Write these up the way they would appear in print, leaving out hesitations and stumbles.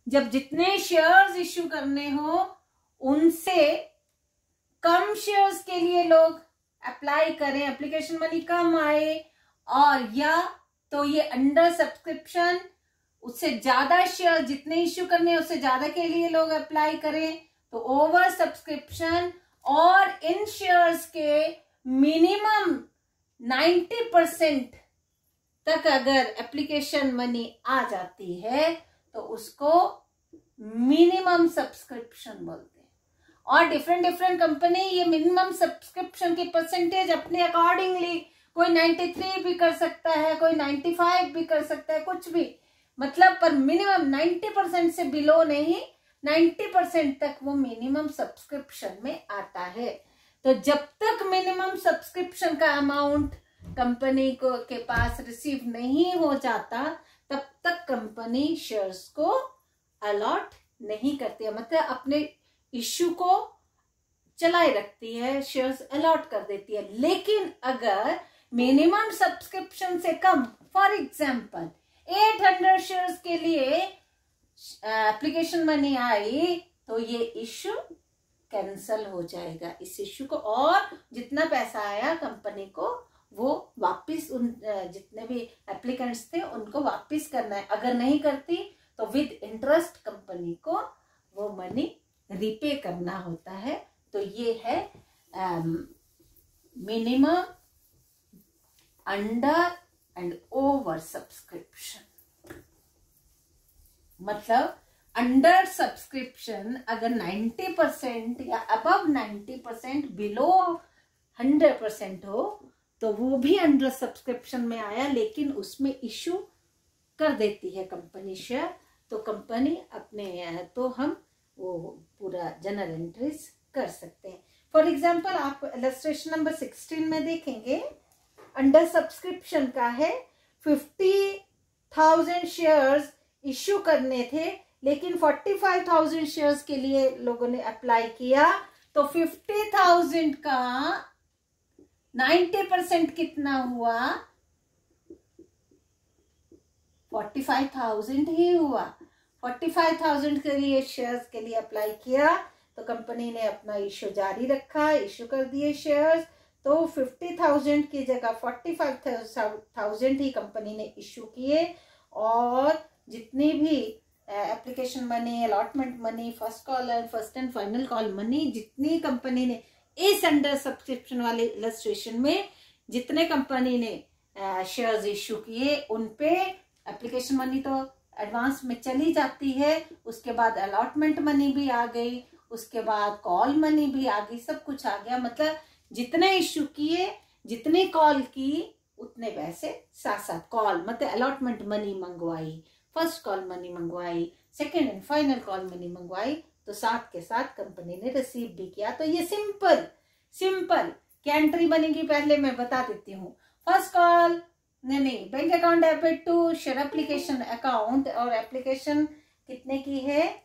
जब जितने shares issue करने हो उनसे कम शेयर्स के लिए लोग अप्लाई करें, एप्लीकेशन मनी कम आए, और या तो ये अंडर सब्सक्रिप्शन, उससे ज्यादा शेयर जितने इश्यू करने हैं उससे ज्यादा के लिए लोग अप्लाई करें, तो ओवर सब्सक्रिप्शन, और इन शेयर्स के मिनिमम 90% तक अगर एप्लीकेशन मनी आ जाती है तो उसको मिनिमम सब्सक्रिप्शन बोलते हैं। और डिफरेंट कंपनी ये मिनिमम सब्सक्रिप्शन की परसेंटेज अपने अकॉर्डिंगली, कोई 93 भी कर सकता है, कोई 95 भी कर सकता है, कुछ भी, मतलब पर मिनिमम 90% से बिलो नहीं, 90% तक वो मिनिमम सब्सक्रिप्शन में आता है। तो जब तक मिनिमम सब्सक्रिप्शन का अमाउंट कंपनी को के पास रिसीव नहीं हो जाता तब तक कंपनी शेयर्स को अलॉट नहीं करती है, मतलब अपने इश्यू को चलाए रखती है, शेयर्स अलॉट कर देती है। लेकिन अगर मिनिमम सब्सक्रिप्शन से कम, फॉर एग्जांपल 800 शेयर्स के लिए एप्लीकेशन मनी आई तो ये इश्यू कैंसल हो जाएगा, इस इश्यू को, और जितना पैसा आया कंपनी को वो वापस उन जितने भी एप्लीकेंट्स थे उनको वापस करना है। अगर नहीं करती तो विद इंटरेस्ट कंपनी को वो मनी रिपे करना होता है। तो ये है minimum, under and over subscription. मतलब अंडर सब्सक्रिप्शन अगर 90% या अबव 90%, बिलो 100% हो तो वो भी अंडर सब्सक्रिप्शन में आया, लेकिन उसमें इश्यू कर देती है कंपनी शेयर, तो कंपनी अपने तो हम वो पूरा जनरल एंट्रीज कर सकते हैं। फॉर एग्जांपल आप इलस्ट्रेशन नंबर 16 में देखेंगे, अंडर सब्सक्रिप्शन का है, 50,000 शेयर्स इश्यू करने थे लेकिन 45,000 शेयर्स के लिए लोगों ने अप्लाई किया, तो 50,000 का 90% कितना हुआ, 45,000 ही हुआ। 45,000 के लिए शेयर्स के लिए अप्लाई किया तो कंपनी ने अपना इश्यू जारी रखा, इश्यू कर दिए शेयर्स, तो 50,000 की जगह 45,000 ही कंपनी ने इश्यू किए, और जितनी भी application money, allotment money, first call and first and final call money जितनी कंपनी ने इस अंडर सब्सक्रिप्शन वाले इलस्ट्रेशन में जितने कंपनी ने शेयर्स इश्यू किए उन पे एप्लीकेशन मनी तो एडवांस में चली जाती है, उसके बाद अलॉटमेंट मनी भी आ गई, उसके बाद कॉल मनी भी आ गई, सब कुछ आ गया। मतलब जितने इश्यू किए, जितनी कॉल की, उतने पैसे साथ साथ कॉल, मतलब अलॉटमेंट मनी मंगवाई, फर्स्ट कॉल मनी मंगवाई, second and final call money मंगवाई, तो साथ के साथ कंपनी ने रिसीव भी किया। तो ये सिंपल क्या एंट्री बनेगी पहले मैं बता देती हूँ। फर्स्ट कॉल नहीं, bank account debit to share application account, और एप्लीकेशन कितने की है,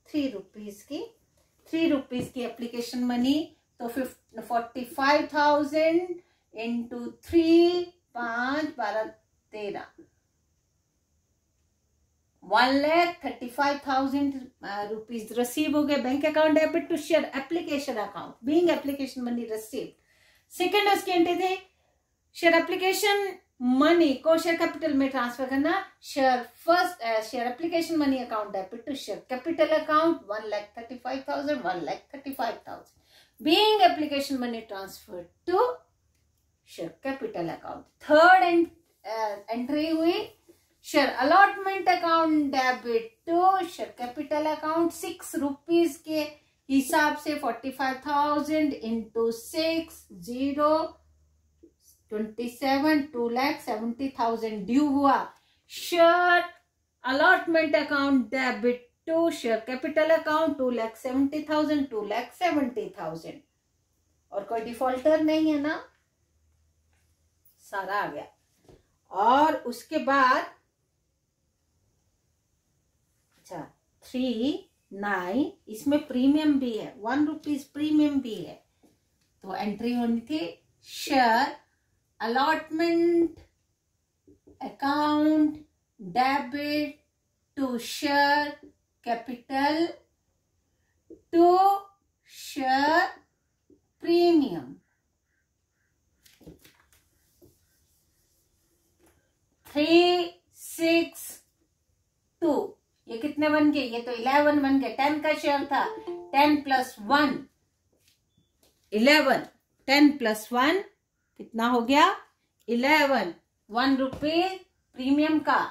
3 रुपीज की, 3 रुपीज की एप्लीकेशन मनी, तो 45,000 इंटू 3, 5, 12, 13, 1,35,000 रुपीज रिसीव हो गए bank account debit to share application account, being application money received. Second उसकी एंट्री थी शेयर एप्लीकेशन मनी को शेयर कैपिटल में ट्रांसफर करना, share application money account debit to share capital account 1,35,000, 1,35,000 being application money transfer to share capital account. Third entry हुई share allotment account debit to share capital account, 6 rupees के हिसाब से 45,000 into 6, 0, 27, 2,70,000 due हुआ। Share allotment account debit to share capital account 2,70,000, 2,70,000, और कोई defaulter नहीं है ना, सारा आ गया। और उसके बाद 3,9, इसमें प्रीमियम भी है, 1 रुपीज प्रीमियम भी है, तो एंट्री होनी थी share allotment account debit to share capital to share premium. 3, 6, 2 ये कितने बन गए? ये तो 11 बन गए। 10 का शेयर था, 10 + 1 11, 10 + 1 कितना हो गया? 11, 1 रुपये प्रीमियम का।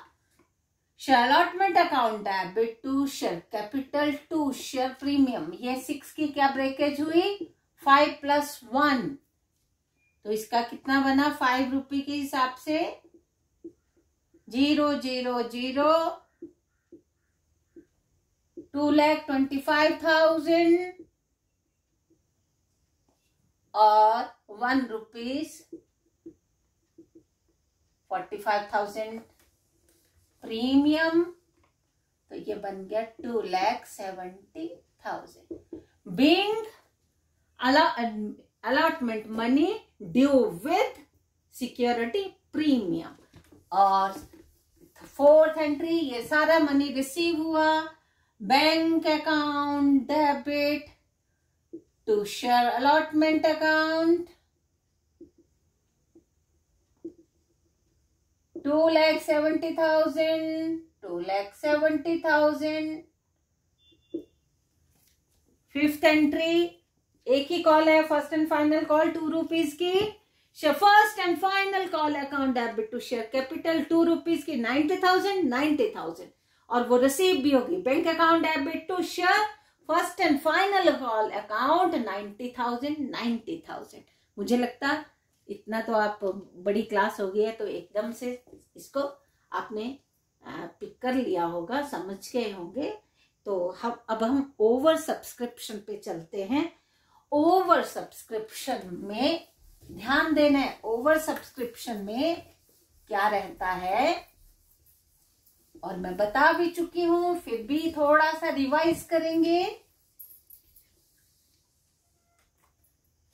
Share allotment account debit to share capital to share premium. ये 6 की क्या ब्रेकेज हुई? 5 + 1, तो इसका कितना बना? 5 रुपये के हिसाब से 0, 0, 0, 2,25,000 और 1 रुपीज 45,000 प्रीमियम, तो ये बन गया 2,70,000 being allotment money due with security premium। और 4th एंट्री, ये सारा मनी रिसीव हुआ, bank account debit to share allotment account 2,70,000, 2,70,000। 5th entry, एक ही कॉल है, first and final call 2 rupees की। First and final call account debit to share capital 2 rupees की 90,000 और वो रिसीव भी होगी। Bank account debit to share first and final call account 90,000। मुझे लगता इतना तो आप बड़ी क्लास हो गई है तो एकदम से इसको आपने पिक कर लिया होगा, समझ गए होंगे। तो अब हम ओवर सब्सक्रिप्शन पे चलते हैं। ओवर सब्सक्रिप्शन में ध्यान देना है, ओवर सब्सक्रिप्शन में क्या रहता है और मैं बता भी चुकी हूं, फिर भी थोड़ा सा रिवाइज करेंगे।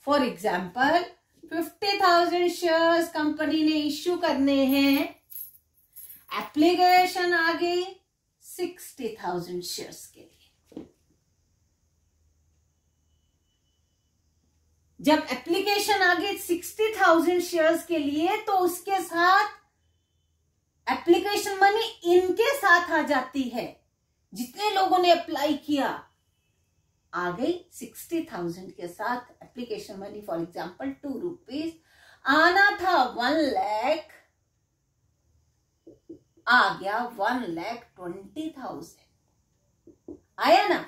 फॉर एग्जाम्पल 50,000 शेयर्स कंपनी ने इश्यू करने हैं, एप्लीकेशन आ गई 60,000 शेयर्स के लिए। जब एप्लीकेशन आ गई 60,000 शेयर्स के लिए तो उसके साथ एप्लीकेशन मनी इनके साथ आ जाती है। जितने लोगों ने अप्लाई किया आ गई 60,000 के साथ application money. For example 2 rupees आना था 1 लाख, आ गया 1,20,000 आया ना,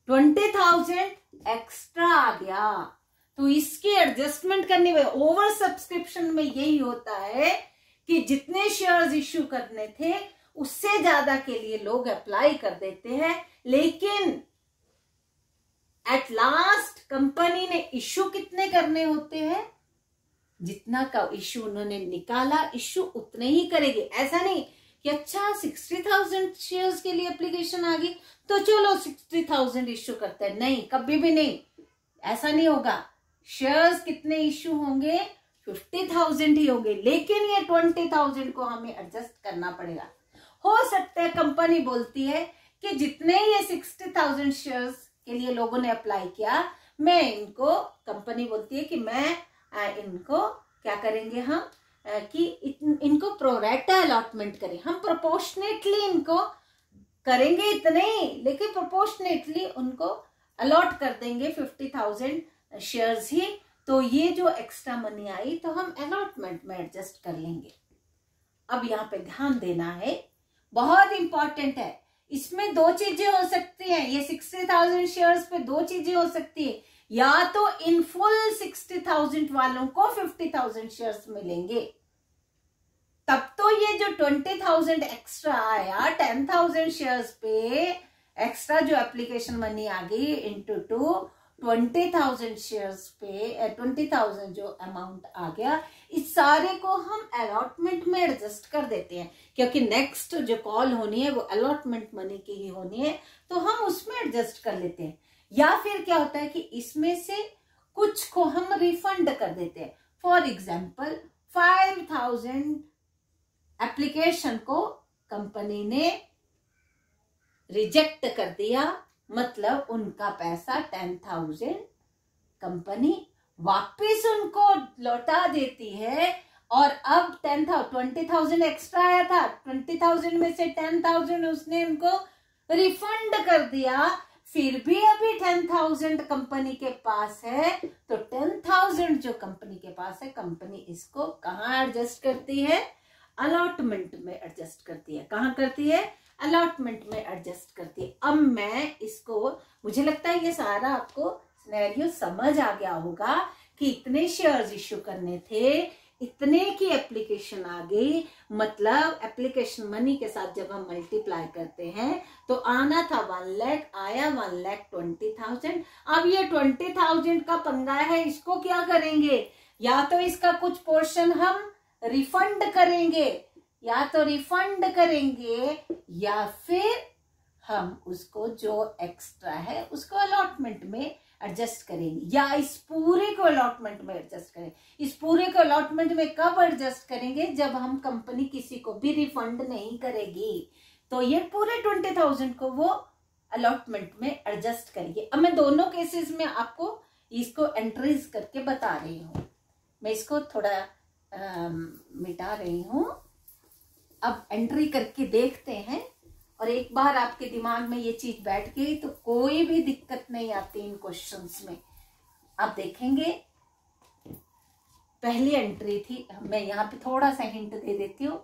20,000 एक्स्ट्रा आ गया। तो इसकी एडजस्टमेंट करनी है। ओवर सब्सक्रिप्शन में यही होता है कि जितने शेयर्स इश्यू करने थे उससे ज्यादा के लिए लोग अप्लाई कर देते हैं, लेकिन एट लास्ट कंपनी ने इश्यू कितने करने होते हैं? जितना का इश्यू उन्होंने निकाला इश्यू उतने ही करेगी। ऐसा नहीं कि अच्छा 60,000 शेयर्स के लिए एप्लीकेशन आ गई तो चलो 60,000 इश्यू करते हैं। नहीं, कभी भी नहीं, ऐसा नहीं होगा। शेयर्स कितने इश्यू होंगे? 50,000 ही होंगे, लेकिन ये 20,000 को हमें एडजस्ट करना पड़ेगा। हो सकता है कंपनी बोलती है कि जितने ये 60,000 शेयर्स के लिए लोगों ने अप्लाई किया, मैं इनको, कंपनी बोलती है कि मैं इनको क्या करेंगे हम कि इनको प्रोरेटा अलॉटमेंट करें, हम प्रोपोर्शनेटली इनको करेंगे इतने, लेकिन प्रोपोर्शनेटली उनको अलॉट कर देंगे 50,000 शेयर्स ही। तो ये जो एक्स्ट्रा मनी आई तो हम अलॉटमेंट में एडजस्ट कर लेंगे। अब यहाँ पे ध्यान देना है, बहुत इंपॉर्टेंट है। इसमें 2 चीजें हो सकती हैं। ये 60,000 शेयर्स पे 2 चीजें हो सकती है, या तो इन फुल 60,000 वालों को 50,000 शेयर्स मिलेंगे, तब तो ये जो 20,000 एक्स्ट्रा आया 10,000 शेयर्स पे एक्स्ट्रा जो एप्लीकेशन मनी आ गई इंटू 2 20,000 शेयर्स पे 20,000 जो अमाउंट आ गया, इस सारे को हम अलॉटमेंट में एडजस्ट कर देते हैं, क्योंकि नेक्स्ट जो कॉल होनी है वो अलॉटमेंट मनी की ही होनी है, तो हम उसमें एडजस्ट कर लेते हैं। या फिर क्या होता है कि इसमें से कुछ को हम रिफंड कर देते हैं। फॉर एग्जाम्पल 5,000 एप्लीकेशन को कंपनी ने रिजेक्ट कर दिया, मतलब उनका पैसा 10,000 कंपनी वापस उनको लौटा देती है। और अब 20,000 एक्स्ट्रा आया था, 20,000 में से 10,000 उसने उनको रिफंड कर दिया। फिर भी अभी 10,000 कंपनी के पास है, तो 10,000 जो कंपनी के पास है, कंपनी इसको कहाँ एडजस्ट करती है? अलॉटमेंट में एडजस्ट करती है। कहाँ करती है? अलॉटमेंट में एडजस्ट करती है। अब मैं इसको, मुझे लगता है ये सारा आपको सिनेरियो समझ आ गया होगा कि इतने शेयर्स इश्यू करने थे, इतने की एप्लीकेशन आ गई, मतलब एप्लीकेशन मनी के साथ जब हम मल्टीप्लाई करते हैं तो आना था 1 लाख, आया 1,20,000। अब ये 20,000 का पंगा है, इसको क्या करेंगे? या तो इसका कुछ पोर्शन हम रिफंड करेंगे, या फिर हम उसको जो एक्स्ट्रा है उसको अलॉटमेंट में एडजस्ट करेंगे, या इस पूरे को अलॉटमेंट में एडजस्ट करें। इस पूरे को अलॉटमेंट में कब एडजस्ट करेंगे? जब हम कंपनी किसी को भी रिफंड नहीं करेगी, तो ये पूरे 20,000 को वो अलॉटमेंट में एडजस्ट करेगी। अब मैं दोनों केसेस में आपको इसको एंट्रीज करके बता रही हूँ। मैं इसको थोड़ा मिटा रही हूँ। अब एंट्री करके देखते हैं, और एक बार आपके दिमाग में ये चीज बैठ गई तो कोई भी दिक्कत नहीं आती इन क्वेश्चंस में। आप देखेंगे पहली एंट्री थी, मैं यहाँ पे थोड़ा सा हिंट दे देती हूँ।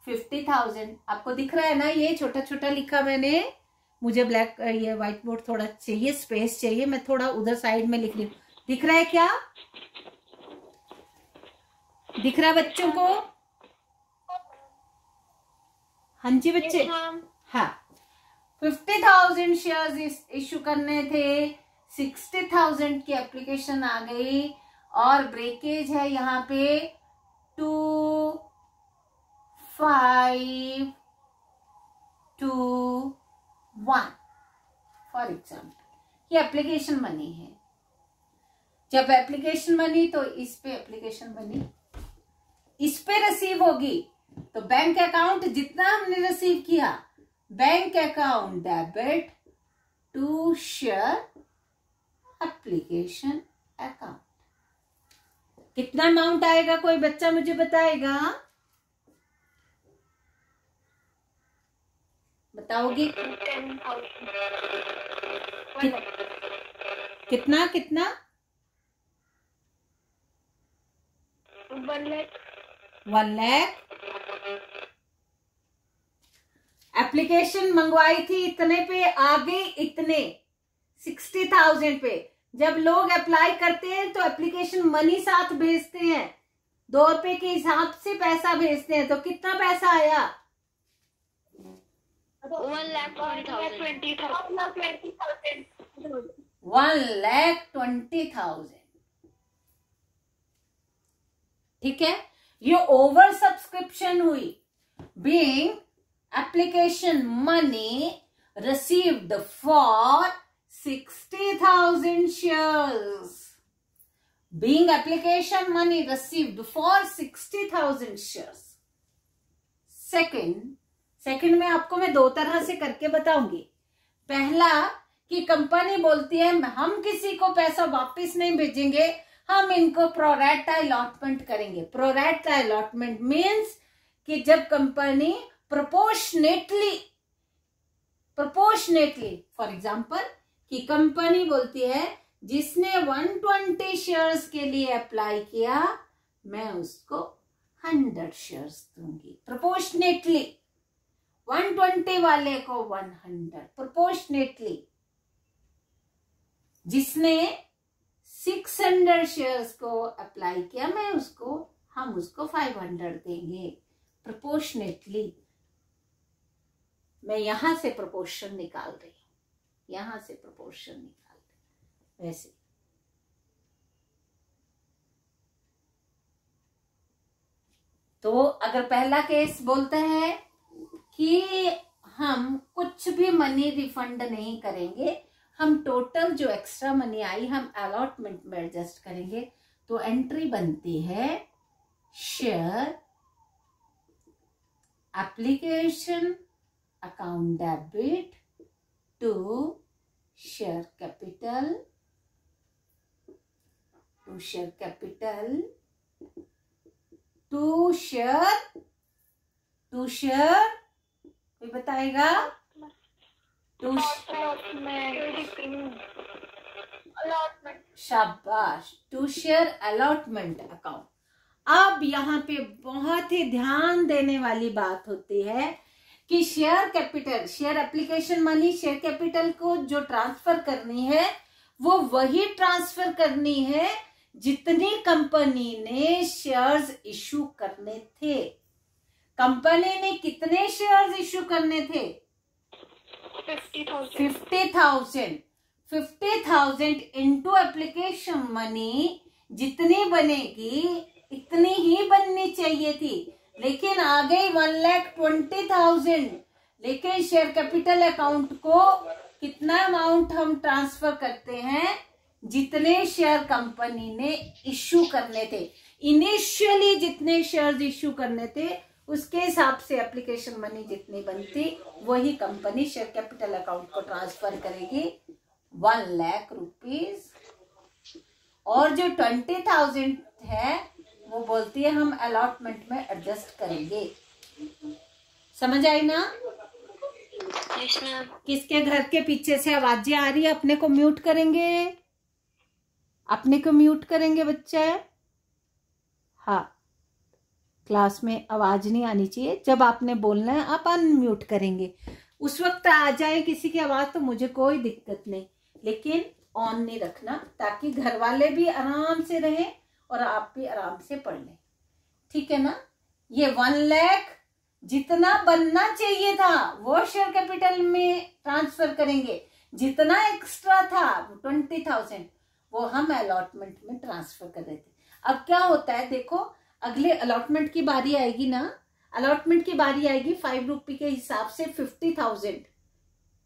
50,000 आपको दिख रहा है ना, ये छोटा छोटा लिखा मैंने। मुझे ब्लैक ये व्हाइट बोर्ड थोड़ा चाहिए, स्पेस चाहिए, मैं थोड़ा उधर साइड में लिख रही हूँ। दिख रहा है क्या? दिख रहा है बच्चों को? हाँ जी बच्चे। हाँ, 50,000 शेयर्स इश्यू करने थे, 60,000 की एप्लीकेशन आ गई, और ब्रेकेज है यहाँ पे 2, 5, 2, 1 फॉर एग्जाम्पल। ये एप्लीकेशन मनी है। जब एप्लीकेशन मनी, तो इस पे एप्लीकेशन मनी इस पे रिसीव होगी, तो बैंक अकाउंट जितना हमने रिसीव किया, bank account debit to share application account. कितना अमाउंट आएगा? कोई बच्चा मुझे बताएगा? बताओगी? कितना कितना? 1 लाख। एप्लीकेशन मंगवाई थी इतने पे, आ गई इतने 60,000 पे। जब लोग अप्लाई करते हैं तो एप्लीकेशन मनी साथ भेजते हैं, 2 रुपए के हिसाब से पैसा भेजते हैं, तो कितना पैसा आया? 1,20,000। ठीक है, ये ओवर सब्सक्रिप्शन हुई। Being application money received for 60,000 shares. Being application money received for 60,000 shares. Second में आपको मैं 2 तरह से करके बताऊंगी। पहला कि कंपनी बोलती है हम किसी को पैसा वापस नहीं भेजेंगे, हम इनको प्रोरेटा अलॉटमेंट करेंगे। प्रोरेटा अलॉटमेंट मीन्स कि जब कंपनी प्रोपोर्शनेटली, फॉर एग्जाम्पल कि कंपनी बोलती है जिसने 120 शेयर्स के लिए अप्लाई किया, मैं उसको 100 शेयर्स दूंगी। प्रोपोर्शनेटली 120 वाले को 100 प्रोपोर्शनेटली। जिसने 600 शेयर्स को अप्लाई किया, हम उसको 500 देंगे प्रोपोर्शनेटली। मैं यहां से प्रोपोर्शन निकाल रही हूं, वैसे। तो अगर पहला केस बोलता है कि हम कुछ भी मनी रिफंड नहीं करेंगे, हम टोटल जो एक्स्ट्रा मनी आई हम अलॉटमेंट में एडजस्ट करेंगे, तो एंट्री बनती है share application account debit to share capital, to share capital, to share कोई बताएगा? शाबाश, टू शेयर अलॉटमेंट अकाउंट। अब यहाँ पे बहुत ही ध्यान देने वाली बात होती है कि share capital, share application money, share capital को जो ट्रांसफर करनी है वो वही ट्रांसफर करनी है जितनी कंपनी ने शेयर्स इशू करने थे। कंपनी ने कितने शेयर्स इशू करने थे? 50,000। 50,000 इंटू एप्लीकेशन मनी जितनी बनेगी इतनी ही बननी चाहिए थी, लेकिन आ गई 1,20,000। लेकिन शेयर कैपिटल अकाउंट को कितना अमाउंट हम ट्रांसफर करते हैं? जितने शेयर कंपनी ने इश्यू करने थे, इनिशियली जितने शेयर्स इश्यू करने थे उसके हिसाब से एप्लीकेशन मनी जितनी बनती वही कंपनी शेयर कैपिटल अकाउंट को ट्रांसफर करेगी 1 लाख रुपीज। और जो 20,000 है वो बोलती है हम अलॉटमेंट में एडजस्ट करेंगे। समझ आई ना? किसके घर के पीछे से आवाजें आ रही है? अपने को म्यूट करेंगे, अपने को म्यूट करेंगे बच्चे। हाँ, क्लास में आवाज नहीं आनी चाहिए। जब आपने बोलना है आप अनम्यूट करेंगे। उस वक्त आ जाए किसी की आवाज तो मुझे कोई दिक्कत नहीं, लेकिन ऑन नहीं रखना, ताकि घर वाले भी आराम से रहें और आप भी आराम से पढ़ लें। ठीक है ना? ये 1 लाख जितना बनना चाहिए था वो शेयर कैपिटल में ट्रांसफर करेंगे, जितना एक्स्ट्रा था 20,000 वो हम अलॉटमेंट में ट्रांसफर कर रहे थे। अब क्या होता है देखो, अगले अलॉटमेंट की बारी आएगी ना, अलॉटमेंट की बारी आएगी 5 रुपये के हिसाब से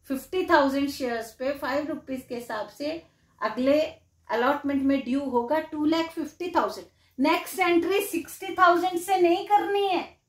50,000 शेयर्स पे 5 रुपीज के हिसाब से अगले अलॉटमेंट में ड्यू होगा 2,50,000। नेक्स्ट एंट्री 60,000 से नहीं करनी है।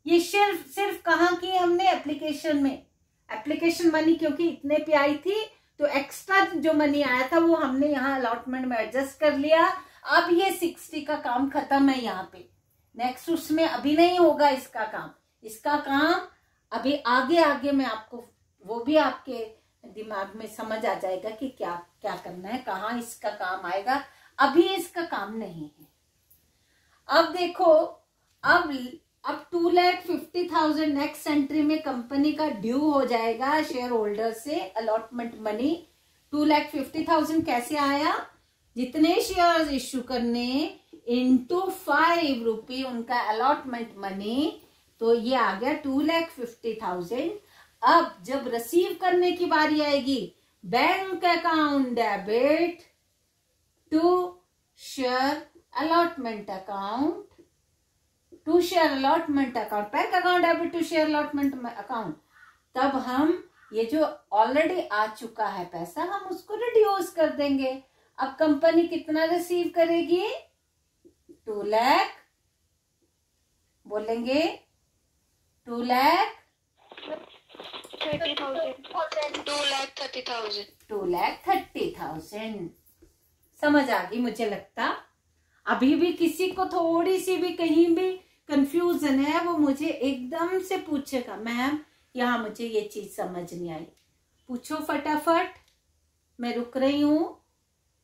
ये सिर्फ कहाँ की हमने? एप्लीकेशन में। एप्लीकेशन मनी क्योंकि इतने पे आई थी तो एक्स्ट्रा जो मनी आया था वो हमने यहाँ अलॉटमेंट में एडजस्ट कर लिया। अब ये 60 का काम खत्म है यहाँ पे। नेक्स्ट उसमें अभी नहीं होगा इसका काम। इसका काम अभी आगे आगे मैं आपको, वो भी आपके दिमाग में समझ आ जाएगा कि क्या क्या करना है, कहाँ इसका काम आएगा। अभी इसका काम नहीं है। अब देखो, अब 2,50,000 नेक्स्ट एंट्री में कंपनी का ड्यू हो जाएगा शेयर होल्डर से अलॉटमेंट मनी। 2,50,000 कैसे आया? जितने शेयर्स इश्यू करने इंटू 5 रुपये उनका अलॉटमेंट मनी, तो ये आ गया 2,50,000। अब जब रिसीव करने की बारी आएगी, bank account debit to share allotment account, to share allotment account, bank account debit to share allotment account. तब हम ये जो ऑलरेडी आ चुका है पैसा हम उसको रिड्यूस कर देंगे। अब कंपनी कितना रिसीव करेगी? 2 लाख, बोलेंगे 2,30,000। समझ आ गई मुझे लगता। अभी भी किसी को थोड़ी सी भी कहीं भी कंफ्यूजन है वो मुझे एकदम से पूछेगा, मैम यहाँ मुझे ये चीज समझ नहीं आई। पूछो फटाफट, मैं रुक रही हूं,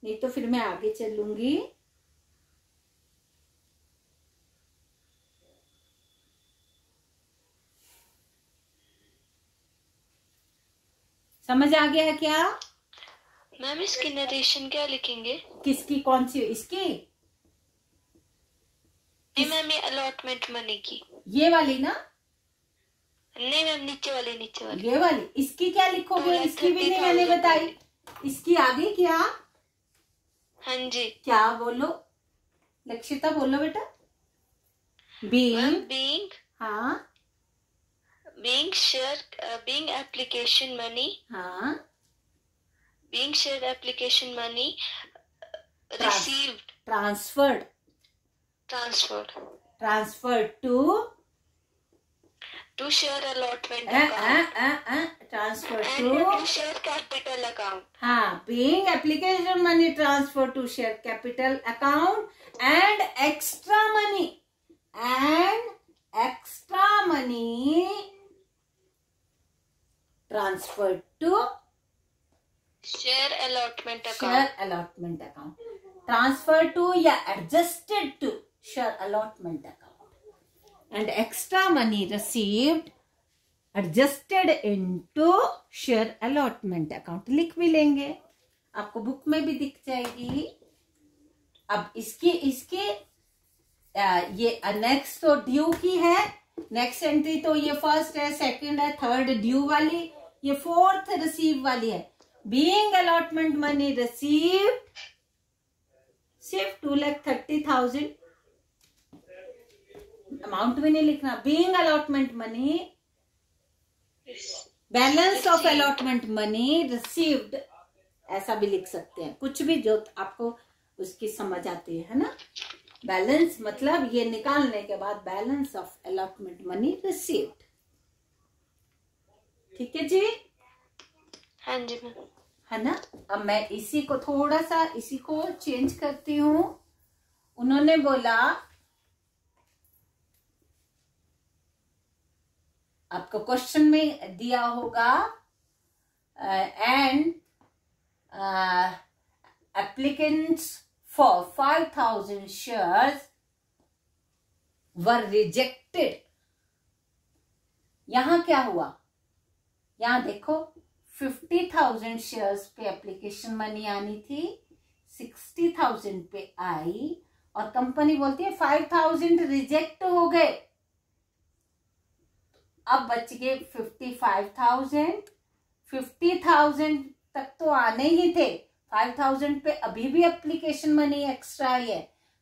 नहीं तो फिर मैं आगे चलूंगी। समझ आ गया है क्या? मैम इसकी नरेशन क्या लिखेंगे? किसकी? कौन सी? इसकी? नहीं मैम, ये अलॉटमेंट मनी की, ये वाली ना? नहीं मैम, नीचे वाली ये वाली। इसकी क्या लिखोगे? इसकी भी नहीं मैंने बताई। इसकी आगे क्या? हाँ जी, क्या बोलो लक्षिता, बोलो बेटा। बीइंग हाँ, बीइंग एप्लीकेशन मनी, हाँ, being share application money received, transferred to share allotment account, transfer and to, to share capital account. हाँ, being application money transfer to share capital account and extra money transferred to Share allotment account. share allotment account. Transfer to या adjusted to share allotment account. And extra money received adjusted into share allotment account. लिख भी लेंगे, आपको book में भी दिख जाएगी. अब इसके ये नेक्स्ट तो ड्यू की है. नेक्स्ट एंट्री तो ये फर्स्ट है, सेकंड है, थर्ड ड्यू वाली, ये फोर्थ रिसीव वाली है. बीइंग अलॉटमेंट मनी रिसीव्ड, सिर्फ 2,30,000. अमाउंट भी नहीं लिखना. Being allotment money, balance of allotment money received, ऐसा भी लिख सकते हैं. कुछ भी जो आपको उसकी समझ आती है ना. बैलेंस मतलब ये निकालने के बाद balance of allotment money received. ठीक है जी. हाँ जी मैम. है ना. अब मैं इसी को थोड़ा सा इसी को चेंज करती हूं. उन्होंने बोला आपको क्वेश्चन में दिया होगा and applicants for 5,000 shares were rejected. यहां क्या हुआ, यहां देखो 50,000 शेयर्स पे एप्लीकेशन मनी आनी थी, 60,000 पे आई और कंपनी बोलती है 5,000 रिजेक्ट हो गए. अब बच गए 55,000. 50,000 तक तो आने ही थे. 5,000 पे अभी भी एप्लीकेशन मनी एक्स्ट्रा आई है,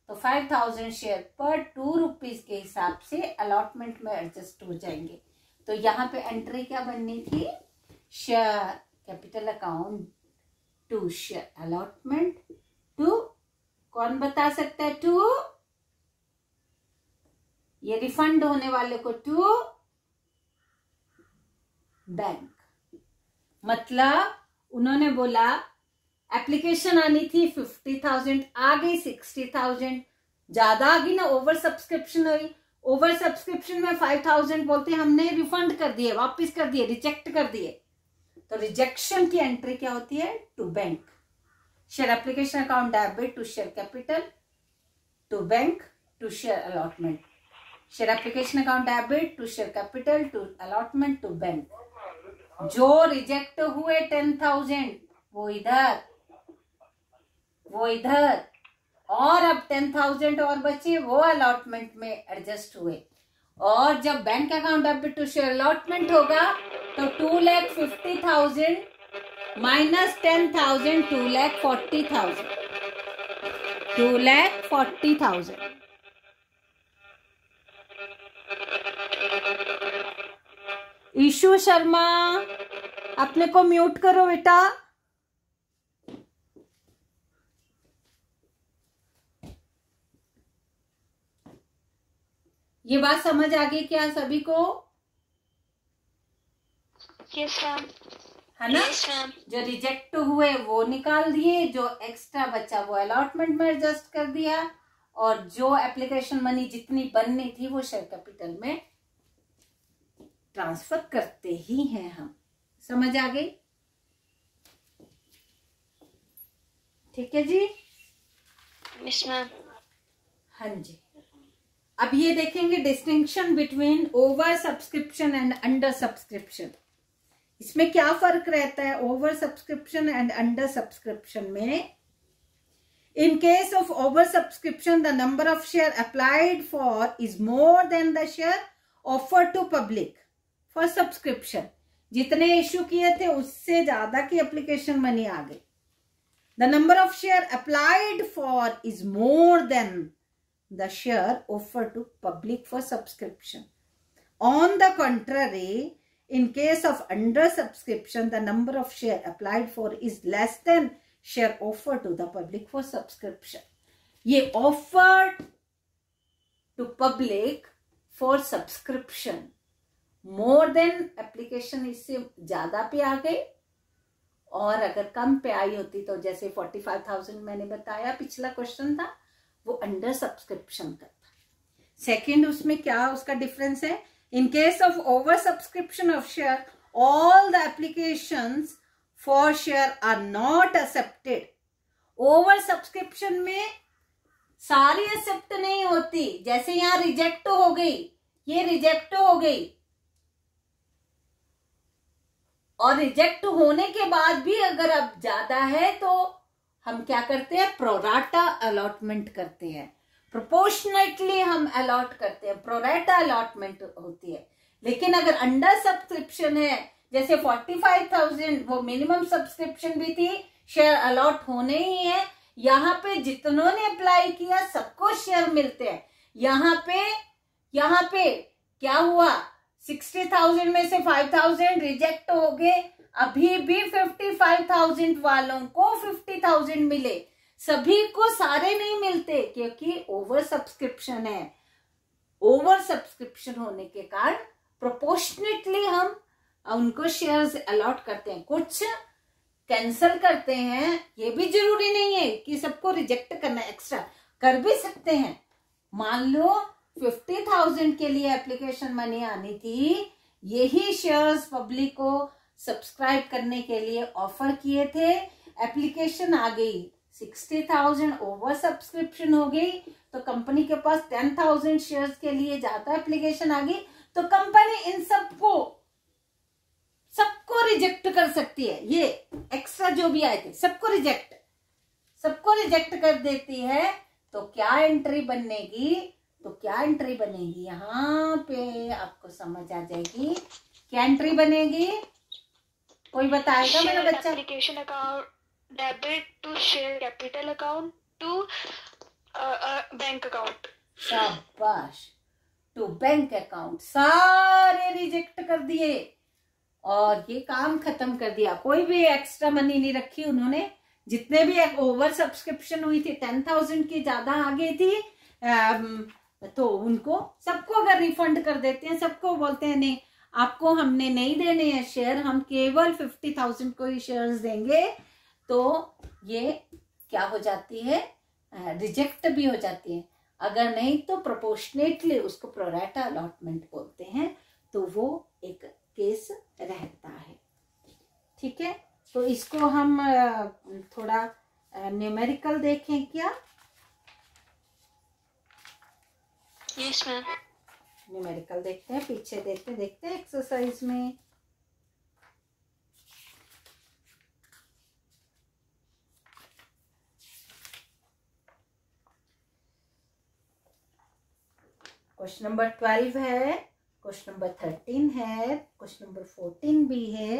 तो 5,000 शेयर पर 2 रुपीज के हिसाब से अलॉटमेंट में एडजस्ट हो जाएंगे. तो यहाँ पे एंट्री क्या बननी थी, share capital account to share allotment to, कौन बता सकता है, टू ये रिफंड होने वाले को टू बैंक. मतलब उन्होंने बोला एप्लीकेशन आनी थी 50,000, आ गई 60,000, ज्यादा आ गई ना, ओवर सब्सक्रिप्शन हुई. ओवर सब्सक्रिप्शन में 5,000 बोलते हमने रिफंड कर दिए, वापस कर दिए, रिजेक्ट कर दिए. तो रिजेक्शन की एंट्री क्या होती है, to bank. Share application account debit to share capital to bank to share allotment. Share application account debit to share capital to allotment to bank. जो रिजेक्ट हुए 10,000 वो इधर और अब 10,000 और बचे वो अलॉटमेंट में एडजस्ट हुए. और जब bank account debit to share allotment होगा तो 2,50,000 माइनस 10,000 2,40,000. 2,40,000. ईशु शर्मा अपने को म्यूट करो बेटा. ये बात समझ आ गई क्या सभी को? Yes ma'am. है ना. Yes ma'am. जो रिजेक्ट हुए वो निकाल दिए, जो एक्स्ट्रा बचा वो अलॉटमेंट में एडजस्ट कर दिया, और जो एप्लीकेशन मनी जितनी बननी थी वो शेयर कैपिटल में ट्रांसफर करते ही हैं हम. समझ आ गई? ठीक है जी. Yes ma'am. हाँ जी. अब ये देखेंगे distinction between over subscription and under subscription. इसमें क्या फर्क रहता है over subscription and under subscription में? In case of over subscription the number of share applied for is more than the share offer to public for subscription. जितने issue किए थे उससे ज्यादा की एप्लीकेशन मनी आ गई. The number of share applied for is more than the share offered to public for subscription. On the contrary, in case of under subscription, the number of share applied for is less than share offered to the public for subscription. ये offered to public for subscription more than application इससे ज्यादा पे आ गई, और अगर कम पे आई होती तो जैसे 45,000 मैंने बताया पिछला क्वेश्चन था, वो अंडर सब्सक्रिप्शन का था। सेकेंड उसमें क्या उसका डिफरेंस है, in case of over subscription of share all the applications for share are not accepted. Over subscription में सारी एक्सेप्ट नहीं होती, जैसे यहां रिजेक्ट हो गई, ये रिजेक्ट हो गई, और रिजेक्ट होने के बाद भी अगर अब ज्यादा है तो हम क्या करते हैं, प्रोराटा अलॉटमेंट करते हैं, प्रोपोर्शनेटली हम अलॉट करते हैं, प्रोराटा अलॉटमेंट होती है। लेकिन अगर अंडर सब्सक्रिप्शन है, जैसे 45,000 वो मिनिमम सब्सक्रिप्शन भी थी, शेयर अलॉट होने ही है, यहाँ पे जितनों ने अप्लाई किया सबको शेयर मिलते हैं। यहाँ पे क्या हुआ, 60,000 में से 5,000 रिजेक्ट हो गए, अभी भी 55,000 वालों को 50,000 मिले, सभी को सारे नहीं मिलते क्योंकि ओवर सब्सक्रिप्शन है। ओवर सब्सक्रिप्शन होने के कारण प्रोपोर्शनेटली हम उनको शेयर्स अलॉट करते हैं, कुछ कैंसल करते हैं। ये भी जरूरी नहीं है कि सबको रिजेक्ट करना, एक्स्ट्रा कर भी सकते हैं। मान लो 50,000 के लिए एप्लीकेशन मनी आनी थी, यही शेयर्स पब्लिक को सब्सक्राइब करने के लिए ऑफर किए थे, एप्लीकेशन आ गई 60,000, ओवर सब्सक्रिप्शन हो गई, तो कंपनी के पास 10,000 शेयर्स के लिए ज्यादा एप्लीकेशन आ गई, तो कंपनी इन सबको रिजेक्ट कर सकती है। ये एक्स्ट्रा जो भी आए थे सबको रिजेक्ट कर देती है। तो क्या एंट्री बनेगी, यहाँ पे आपको समझ आ जाएगी क्या एंट्री बनेगी, कोई बताएगा मेरा बच्चा? Application account debit to share capital account to bank account. शाबाश, टू बैंक अकाउंट, सारे रिजेक्ट कर दिए और ये काम खत्म कर दिया। कोई भी एक्स्ट्रा मनी नहीं रखी उन्होंने, जितने भी ओवर सब्सक्रिप्शन हुई थी 10,000 की ज्यादा आ गई थी, तो उनको सबको अगर रिफंड कर देते हैं, सबको बोलते हैं नहीं आपको हमने नहीं देने हैं शेयर, हम केवल 50,000 को ही शेयर्स देंगे, तो ये क्या हो जाती है, रिजेक्ट भी हो जाती है। अगर नहीं तो प्रोपोर्शनेटली उसको प्रोराटा अलॉटमेंट बोलते हैं, तो वो एक केस रहता है। ठीक है, तो इसको हम थोड़ा न्यूमेरिकल देखें क्या? Yes ma'am. न्यूमेरिकल देखते हैं, पीछे देखते हैं एक्सरसाइज में। क्वेश्चन नंबर 12 है, क्वेश्चन नंबर 13 है, क्वेश्चन नंबर 14 भी है,